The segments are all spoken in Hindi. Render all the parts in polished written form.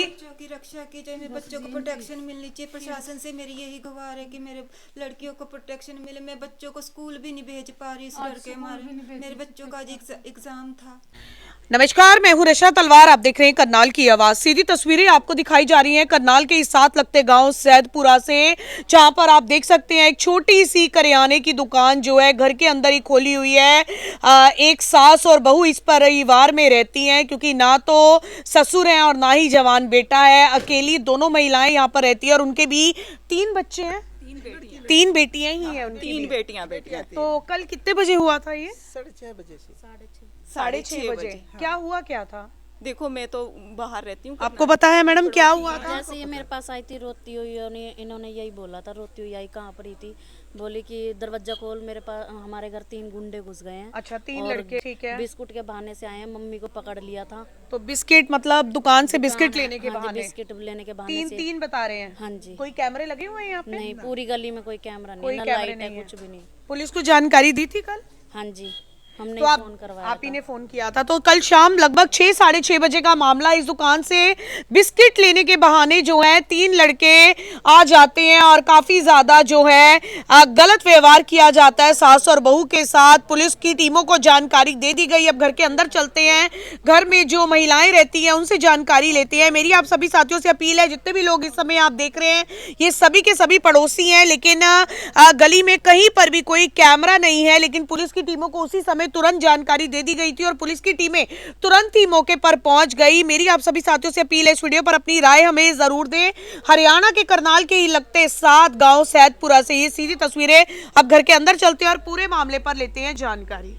बच्चों की रक्षा की जाए, मेरे बच्चों को प्रोटेक्शन मिलनी चाहिए। प्रशासन से मेरी यही गुहार है कि मेरे लड़कियों को प्रोटेक्शन मिले। मैं बच्चों को स्कूल भी नहीं भेज पा रही इस डर के मारे। मेरे बच्चों का आज एग्जाम था। नमस्कार, मैं हूं रशा तलवार। आप देख रहे हैं करनाल की आवाज। सीधी तस्वीरें आपको दिखाई जा रही हैं करनाल के इस साथ लगते गांव सैदपुरा से, जहां पर आप देख सकते हैं एक छोटी सी करियाने की दुकान जो है घर के अंदर ही खोली हुई है। एक सास और बहू इस परिवार में रहती हैं, क्योंकि ना तो ससुर हैं और ना ही जवान बेटा है। अकेली दोनों महिलाएं यहाँ पर रहती है और उनके भी 3 बच्चे हैं। 3 बेटियां ही हैं उनकी। 3 बेटियां। तो कल कितने बजे हुआ था ये? 6:30 बजे से 6:30 बजे। हाँ। क्या हुआ क्या था? देखो मैं तो बाहर रहती हूँ। आपको पता है मैडम क्या हुआ था? जैसे ये मेरे पास आई थी रोती हुई, इन्होंने यही बोला था, रोती हुई आई, कहाँ पर ही थी, बोली कि दरवाजा खोल, मेरे पास हमारे घर 3 गुंडे घुस गए हैं। अच्छा, 3 और लड़के, ठीक है। बिस्कुट के बहाने से आए हैं, मम्मी को पकड़ लिया था। तो बिस्किट मतलब दुकान से बिस्किट लेने के हाँ जी, बहाने? बिस्किट लेने के बहाने तीन से। 3 बता रहे हैं। हाँ जी। कोई कैमरे लगे हुए हैं यहाँ पे? नहीं, पूरी गली में कोई कैमरा नहीं, कोई ना कैमरे लाइट है, नहीं है। कुछ भी नहीं। पुलिस को जानकारी दी थी कल? हाँ जी, हमने तो फोन करवाया आप ही था। ने फोन किया था। तो कल शाम लगभग 6 साढ़े 6 बजे का मामला। इस दुकान से बिस्किट लेने के बहाने जो है 3 लड़के आ जाते हैं और काफी ज्यादा जो है गलत व्यवहार किया जाता है सास और बहू के साथ। पुलिस की टीमों को जानकारी दे दी गई। अब घर के अंदर चलते हैं, घर में जो महिलाएं रहती हैं उनसे जानकारी लेते हैं। मेरी आप सभी साथियों से अपील है, जितने भी लोग इस समय आप देख रहे हैं ये सभी के सभी पड़ोसी हैं, लेकिन गली में कहीं पर भी कोई कैमरा नहीं है। लेकिन पुलिस की टीमों को उसी समय तुरंत जानकारी दे दी गई थी और पुलिस की टीमें तुरंत ही मौके पर पहुंच गई। मेरी आप सभी साथियों से अपील है, इस वीडियो पर अपनी राय हमें जरूर दें। हरियाणा के करनाल के ही लगते 7 गांव सैदपुरा से ये सीधी तस्वीरें। अब घर के अंदर चलते हैं और पूरे मामले पर लेते हैं जानकारी।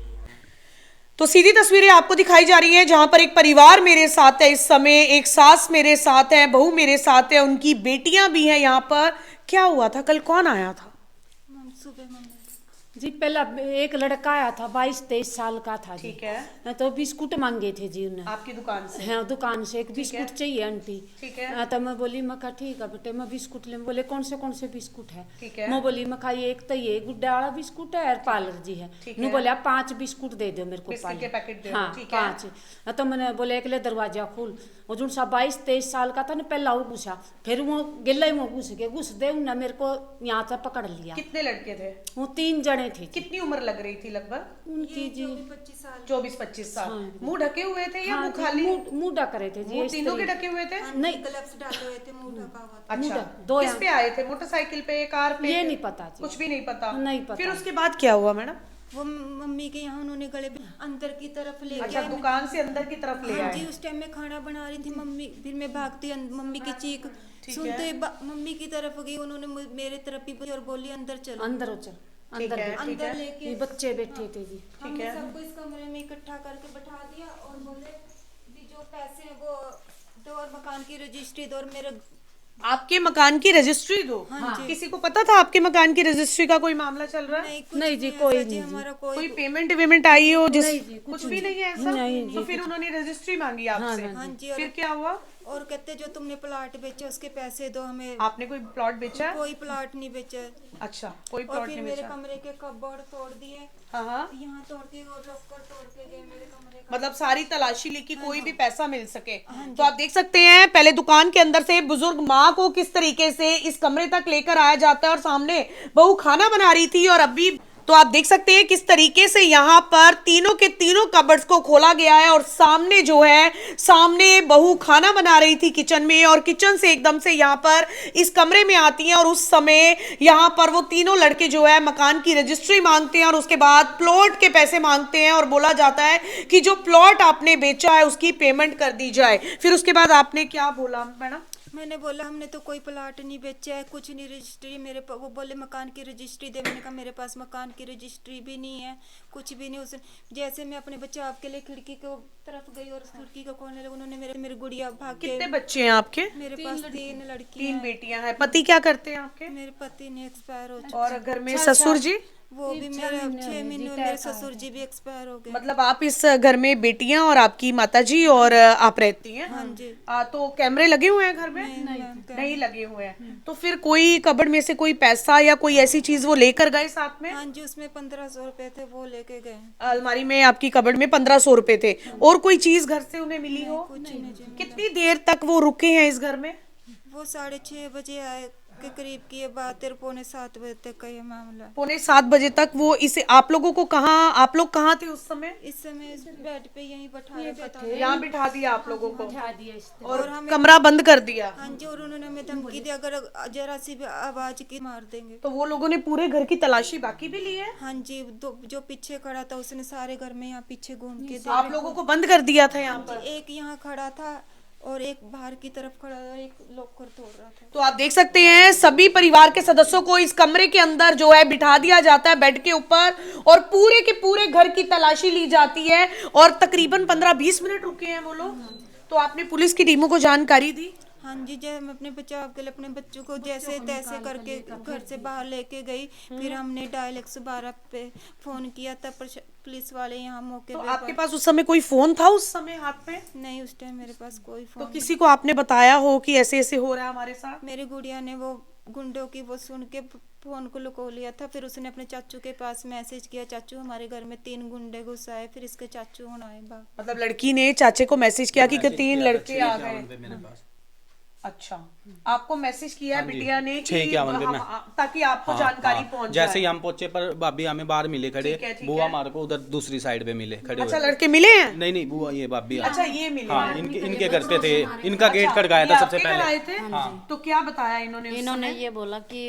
तो सीधी तस्वीरें आपको दिखाई जा रही हैं, जहां पर एक परिवार मेरे साथ है इस समय। एक सास मेरे साथ है, बहू मेरे साथ है, उनकी बेटियां भी हैं यहाँ पर। क्या हुआ था कल? कौन आया था? सुबह मम्मी जी पहला एक लड़का आया था, 22-23 साल का था जी। ठीक है। तो बिस्कुट मांगे थे जी उन्हें। आपकी दुकान से? हाँ, दुकान से एक बिस्कुट चाहिए आंटी। ठीक है। तो मैं बोली, मैं कहा ठीक है बेटे, मैं बिस्कुट ले। बोले कौन से बिस्कुट है? ठीक है। मैं बोली, मैं कहा एक तो ये गुड्डा वाला बिस्कुट है और पार्लर जी है। मैं बोले आप 5 बिस्कुट दे दो मेरे को, बिस्किट के पैकेट दे दो। हाँ, ठीक है। 5। तो मैंने बोले एक ले दरवाजा खोल। वो जो सा 22-23 साल का था ना, पहला वो घुसा, फिर वो गिल्ला ही घुस दे ना, मेरे को यहाँ से पकड़ लिया। कितने लड़के थे? वो 3 जने थे। कितनी उम्र लग रही थी लगभग? उनकी जी 24-25 साल। हाँ। मुंह ढके हुए थे या हाँ, मुंह खाली? मुंह ढक रहे थे जी। मुंह तीनों के ढके हुए थे? नहीं, ग्लव्स डाले हुए थे, मुंह ढका हुआ था। अच्छा, दो किस यहाँ। पे आए थे? मोटरसाइकिल पे, कार पे? ये नहीं पता जी। कुछ भी नहीं पता? नहीं पता। फिर उसके बाद क्या हुआ मैडम? वो मम्मी के यहाँ उन्होंने गले पे अंदर की तरफ ले अच्छा, गया। दुकान से अंदर की तरफ ले हाँ आए? जी, उस टाइम में खाना बना रही थी मम्मी, फिर मैं भागती मम्मी की चीख सुनते मम्मी की तरफ गई। उन्होंने मेरे तरफ भी बोली और बोली अंदर चलो। अंदर हो चल, अंदर है, बैठ। ठीक अंदर है। लेके ये बच्चे बैठे थे जी। हमने सबको इस कमरे में इकट्ठा करके बैठा दिया और बोले भी जो पैसे हैं वो दो और मकान की रजिस्ट्री दो और मेरे। आपके मकान की रजिस्ट्री दो? हाँ जी। किसी को पता था आपके मकान की रजिस्ट्री का कोई मामला चल रहा है? नहीं, कुछ नहीं जी, ऐसा कोई नहीं हमारा कोई पेमेंट वेमेंट आई हो जिस? नहीं जी, कुछ भी नहीं है ऐसा? नहीं जी, तो फिर उन्होंने रजिस्ट्री मांगी आपसे? हाँ जी। फिर क्या हुआ? और कहते जो तुमने प्लाट बेचा उसके पैसे दो हमें। आपने कोई प्लॉट बेचा? कोई प्लाट नहीं बेचा। अच्छा, कोई और प्लॉट फिर नहीं मेरे बेचा। कमरे के कपबोर्ड तोड़ दिए, हाँ हाँ। यहाँ तोड़ के और लॉकर तोड़ के गए मेरे कमरे का। मतलब सारी तलाशी ली कि कोई भी पैसा मिल सके। तो आप देख सकते हैं पहले दुकान के अंदर से बुजुर्ग माँ को किस तरीके से इस कमरे तक लेकर आया जाता है और सामने बहू खाना बना रही थी। और अभी तो आप देख सकते हैं किस तरीके से यहाँ पर तीनों के तीनों कबर्ड्स को खोला गया है और सामने जो है, सामने बहू खाना बना रही थी किचन में और किचन से एकदम से यहाँ पर इस कमरे में आती हैं और उस समय यहाँ पर वो तीनों लड़के जो है मकान की रजिस्ट्री मांगते हैं और उसके बाद प्लॉट के पैसे मांगते हैं और बोला जाता है कि जो प्लॉट आपने बेचा है उसकी पेमेंट कर दी जाए। फिर उसके बाद आपने क्या बोला मैडम? मैंने बोला हमने तो कोई प्लाट नहीं बेचा है, कुछ नहीं, रजिस्ट्री मेरे पास। वो बोले मकान की रजिस्ट्री दे। मैंने कहा मेरे पास मकान की रजिस्ट्री भी नहीं है, कुछ भी नहीं। उस जैसे मैं अपने बचाव के लिए खिड़की को तरफ गई और खिड़की को खोलने लगी, उन्होंने मेरे गुड़िया भाग के। कितने बच्चे हैं आपके? मेरे पास 3 लड़की 3 बेटियां हैं। पति क्या करते हैं आपके? मेरे पति ने एक्सपायर हो चुके। और घर में ससुर जी? वो भी मेरे 6 महीने में मेरे ससुर जी भी एक्सपायर हो गए। मतलब आप इस घर में बेटियां और आपकी माताजी और आप रहती हैं? हाँ जी। तो कैमरे लगे हुए हैं घर में? नहीं लगे हुए हैं। तो फिर कोई कबर्ड में से कोई पैसा या कोई ऐसी चीज वो लेकर गए साथ में? हाँ जी, उसमें 1500 रुपए थे, वो लेके गए। अलमारी में आपकी कबर्ड में 1500 रुपए थे। और कोई चीज घर से उन्हें मिली हो? कुछ नहीं जी। कितनी देर तक वो रुके हैं इस घर में? वो 6:30 बजे आए के करीब की ये बात है, 6:45 बजे तक का ये मामला। 6:45 तक वो इसे आप लोगों को आप लोग कहाँ थे उस समय? इस समय इस बेड पे यहीं बैठा रखा था। यहाँ बिठा दिया आप लोगों को और हमें कमरा बंद कर दिया। हाँ जी, और उन्होंने हमें धमकी दी अगर जरा सी भी आवाज की मार देंगे। तो वो लोगों ने पूरे घर की तलाशी बाकी भी ली है? हाँ जी, जो पीछे खड़ा था उसने सारे घर में यहाँ पीछे घूम के आप लोगों को बंद कर दिया था यहाँ पर? एक यहाँ खड़ा था और एक बाहर की तरफ खड़ा था, एक लॉकर तोड़ रहा था। तो आप देख सकते हैं सभी परिवार के सदस्यों को इस कमरे के अंदर जो है बिठा दिया जाता है बेड के ऊपर और पूरे के पूरे घर की तलाशी ली जाती है और तकरीबन 15-20 मिनट रुके हैं वो लोग। तो आपने पुलिस की टीमों को जानकारी दी? हाँ जी, जब हम अपने बचाव के लिए अपने बच्चों को जैसे तैसे करके घर से बाहर लेके गई, फिर हमने डायल 112 पे फोन किया, तब पुलिस वाले यहाँ मौके तो पे आपके पास उस समय कोई फोन था उस समय हाथ में? नहीं, उस टाइम मेरे पास कोई तो फोन। किसी को आपने बताया हो कि ऐसे ऐसे हो रहा है हमारे साथ? मेरी गुड़िया ने वो गुंडों की वो सुन के फोन को लुको लिया था, फिर उसने अपने चाचू के पास मैसेज किया, चाचू हमारे घर में 3 गुंडे घुस आए, फिर इसके चाचू होना आए बाहर। मतलब लड़की ने चाचे को मैसेज किया कि 3 लड़के आ गए। अच्छा, आपको मैसेज किया बिटिया ने कि 6:51 में ताकि आपको जानकारी पहुंच जाए। जैसे ही हम पहुंचे पर भाभी हमें बाहर मिले खड़े, बुआ हमारे को उधर दूसरी साइड पे मिले खड़े अच्छा, हुए। लड़के मिले हैं? नहीं नहीं, बुआ ये भाभी। अच्छा, ये मिले हाँ, हैं। इनके घर पे थे, इनका गेट खड़काया था सबसे आपके घर आए पहले। थे? तो क्या बताया इन्होंने? इन्होंने ये बोला कि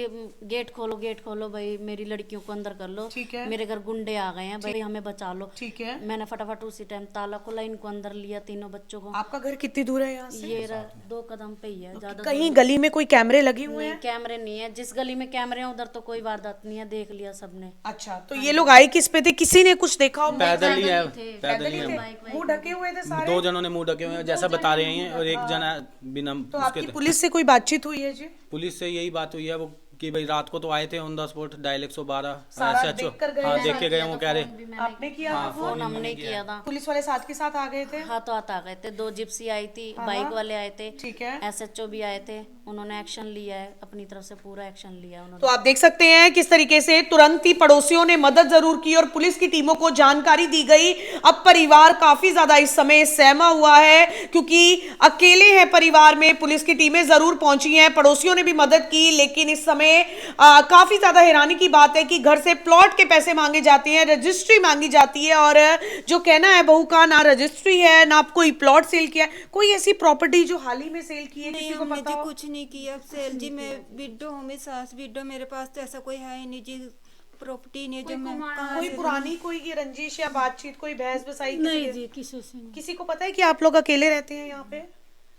गेट खोलो भाई, मेरी लड़कियों को अंदर कर लो, ठीक है। मेरे घर गुंडे आ गए हैं भाई, हमें बचा लो। ठीक है। मैंने फटाफट उसी टाइम ताला खोला, इनको अंदर लिया, तीनों बच्चों को। आपका घर कितनी दूर है यहाँ से? ये 2 कदम पे ही है, ज्यादा कहीं गली में कोई कैमरे लगे हुए नहीं, हैं? कैमरे नहीं है। जिस गली में कैमरे हैं उधर तो कोई वारदात नहीं है, देख लिया सबने। अच्छा, तो ये लोग आए किस पे थे? किसी ने कुछ देखा हो? पैदल ही है, थे। पैदल ही है। मुंह ढके हुए थे सारे? 2 जनों ने मुंह ढके हुए हैं जैसा बता रहे हैं, और एक जना बिना तो उसके आपकी थे। पुलिस से कोई बातचीत हुई है जी? पुलिस से यही बात हुई है वो कि भाई रात को तो आए थे ऑन द स्पॉट, डायल 112 सारा SHO। देख कर गए हाँ, हैं? देख के गए वो कह रहे। आपने किया था फोन? फोन हमने किया था। पुलिस वाले साथ के साथ आ गए थे? हाथों हाथ आ गए थे, 2 जिप्सी आई थी, बाइक वाले आए थे, ठीक है। SHO भी आए थे, उन्होंने एक्शन लिया है, अपनी तरफ से पूरा एक्शन लिया उन्होंने। तो आप देख सकते हैं किस तरीके से तुरंत ही पड़ोसियों ने मदद जरूर की और पुलिस की टीमों को जानकारी दी गई। अब परिवार काफी ज्यादा इस समय सहमा हुआ है क्योंकि अकेले हैं परिवार में। पुलिस की टीमें जरूर पहुंची हैं, पड़ोसियों ने भी मदद की, लेकिन इस समय काफी ज्यादा हैरानी की बात है कि घर से प्लॉट के पैसे मांगे जाते हैं, रजिस्ट्री मांगी जाती है, और जो कहना है बहू का, ना रजिस्ट्री है ना कोई प्लॉट सेल किया। कोई ऐसी प्रॉपर्टी जो हाल ही में सेल की है, नहीं, किसी को हमने पता जी हो? कुछ नहीं किया सेल जी। मैं विडो हूँ, मेरी सास विडो, मेरे पास तो ऐसा कोई है ही नहीं जी, प्रॉपर्टी नहीं है जो मैं कहाँ कोई से पुरानी कोई ये रंजिश या बातचीत, कोई बहस बसाई नहीं जी, किसी से नहीं। किसी को पता है कि आप लोग अकेले रहते हैं यहाँ पे?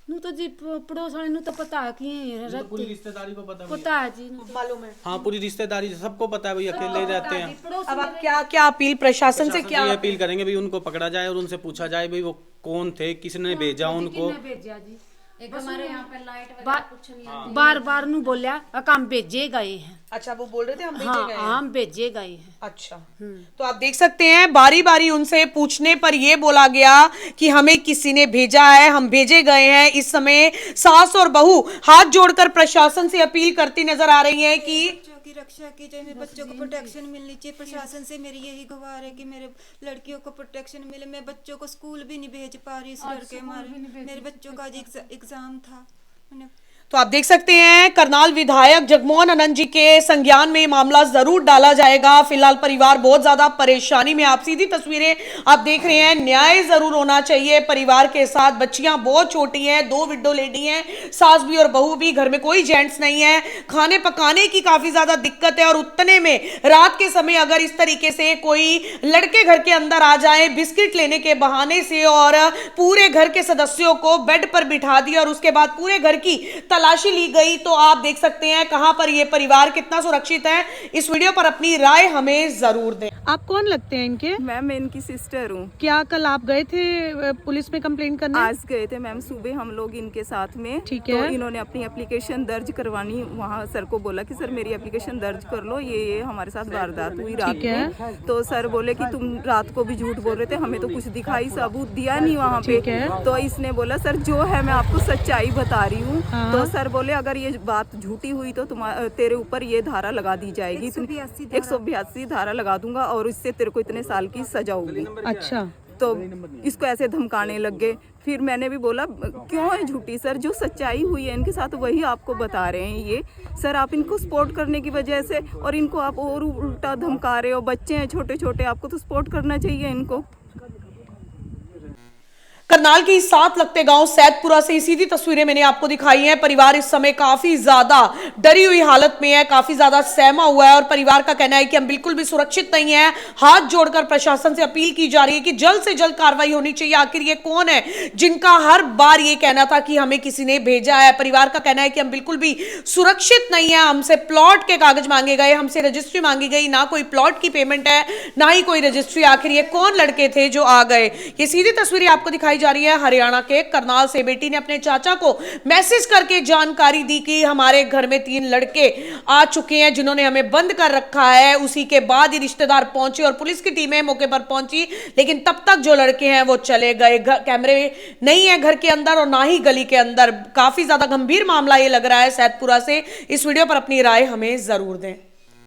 नू तो जी पड़ोस वाले नू तो पता है कि पूरी रिश्तेदारी को पता पता है जी। मालूम है? हाँ, पूरी रिश्तेदारी सबको पता है भाई, अकेले ही रहते हैं। अब आप क्या अपील प्रशासन से क्या? ये अपील करेंगे भाई उनको पकड़ा जाए और उनसे पूछा जाए भाई वो कौन थे, किसने भेजा उनको। भेजा जी, एक हमारे यहाँ पे लाइट वगैरह कुछ नहीं है। बार बार नू बोलिया हम भेजे गए हैं। अच्छा, वो बोल रहे थे हम भेजे हाँ, गए हैं। हम भेजे गए हैं। अच्छा, तो आप देख सकते हैं बारी बारी उनसे पूछने पर ये बोला गया कि हमें किसी ने भेजा है, हम भेजे गए हैं। इस समय सास और बहू हाथ जोड़कर प्रशासन से अपील करती नजर आ रही है कि बच्चों की रक्षा की जाए, मेरे बच्चों को प्रोटेक्शन मिलनी चाहिए। प्रशासन से मेरी यही गुहार है कि मेरे लड़कियों को प्रोटेक्शन मिले। मैं बच्चों को स्कूल भी नहीं भेज पा रही इस डर के मारे। मेरे बच्चों का आज एग्जाम था। तो आप देख सकते हैं करनाल विधायक जगमोहन आनंद जी के संज्ञान में मामला जरूर डाला जाएगा। फिलहाल परिवार बहुत ज्यादा परेशानी में। आप सीधी तस्वीरें आप देख रहे हैं, न्याय जरूर होना चाहिए परिवार के साथ। बच्चियां बहुत छोटी हैं, 2 विडो लेडी हैं, सास भी और बहू भी, घर में कोई जेंट्स नहीं है। खाने पकाने की काफी ज्यादा दिक्कत है और उतने में रात के समय अगर इस तरीके से कोई लड़के घर के अंदर आ जाए बिस्किट लेने के बहाने से और पूरे घर के सदस्यों को बेड पर बिठा दिया और उसके बाद पूरे घर की तलाशी ली गई तो आप देख सकते हैं कहां पर ये परिवार कितना सुरक्षित है। इस वीडियो पर अपनी राय हमें जरूर दें। आप कौन लगते हैं इनके? मैम मैं इनकी सिस्टर हूँ। क्या कल आप गए थे पुलिस में कंप्लेंट करने? आज गए थे मैम, सुबह हम लोग इनके साथ में। ठीक तो है। इन्होंने अपनी एप्लीकेशन दर्ज करवानी, वहाँ सर को बोला कि सर मेरी एप्लीकेशन दर्ज कर लो, ये हमारे साथ वारदात हुई रात में। तो सर बोले कि तुम रात को भी झूठ बोल रहे थे, हमें तो कुछ दिखाई सबूत दिया नहीं वहाँ पे। तो इसने बोला सर जो है मैं आपको सच्चाई बता रही हूँ। तो सर बोले अगर ये बात झूठी हुई तो तेरे ऊपर ये धारा लगा दी जाएगी, 182 धारा लगा दूंगा और इससे तेरे को इतने साल की सजा होगी। अच्छा। तो इसको ऐसे धमकाने लग गए। फिर मैंने भी बोला क्यों है झूठी सर, जो सच्चाई हुई है इनके साथ वही आपको बता रहे हैं ये सर, आप इनको सपोर्ट करने की वजह से और इनको आप और उल्टा धमका रहे हो। बच्चे हैं छोटे छोटे, आपको तो सपोर्ट करना चाहिए इनको। करनाल के साथ लगते गांव सैदपुरा से सीधी तस्वीरें मैंने आपको दिखाई हैं। परिवार इस समय काफी ज्यादा डरी हुई हालत में है, काफी ज्यादा सहमा हुआ है और परिवार का कहना है कि हम बिल्कुल भी सुरक्षित नहीं है। हाथ जोड़कर प्रशासन से अपील की जा रही है कि जल्द से जल्द कार्रवाई होनी चाहिए। आखिर ये कौन है जिनका हर बार ये कहना था कि हमें किसी ने भेजा है? परिवार का कहना है कि हम बिल्कुल भी सुरक्षित नहीं है, हमसे प्लॉट के कागज मांगे गए, हमसे रजिस्ट्री मांगी गई, ना कोई प्लॉट की पेमेंट है ना ही कोई रजिस्ट्री। आखिर ये कौन लड़के थे जो आ गए? ये सीधी तस्वीरें आपको दिखाई जा रही है हरियाणा के करनाल से। बेटी ने अपने चाचा को मैसेज करके जानकारी दी कि हमारे घर में 3 लड़के आ चुके हैं जिन्होंने हमें बंद कर रखा है। उसी के बाद ही रिश्तेदार पहुंचे और पुलिस की टीमें मौके पर पहुंची, लेकिन तब तक जो लड़के हैं वो चले गए। कैमरे नहीं है घर के अंदर और ना ही गली के अंदर। काफी ज्यादा गंभीर मामला ये लग रहा है सैदपुरा से। इस वीडियो पर अपनी राय हमें जरूर दें।